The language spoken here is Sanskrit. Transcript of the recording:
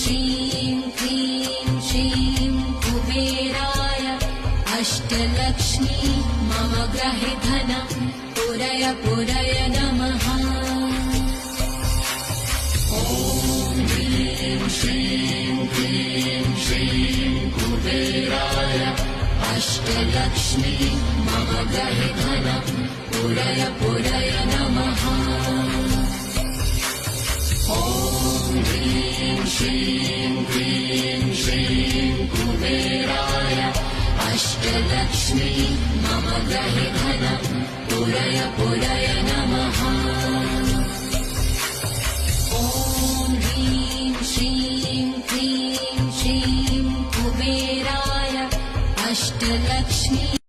श्रीं क्लीं श्रीं कुबेराय अष्टलक्ष्मी मम गृहे धनं पुरय पुरय नमः। ॐ ह्रीं श्रीं क्लीं श्रीं कुबेराय अष्टलक्ष्मी मम गृहे धनं पुरय पुरय नमः। ॐ ह्रीं श्रीं क्लीं श्रीं कुबेराय अष्टलक्ष्मी मम गृहे धनं पुरय पुरय नमः। ॐ ह्रीं श्रीं क्लीं श्रीं कुबेराय अष्टलक्ष्मी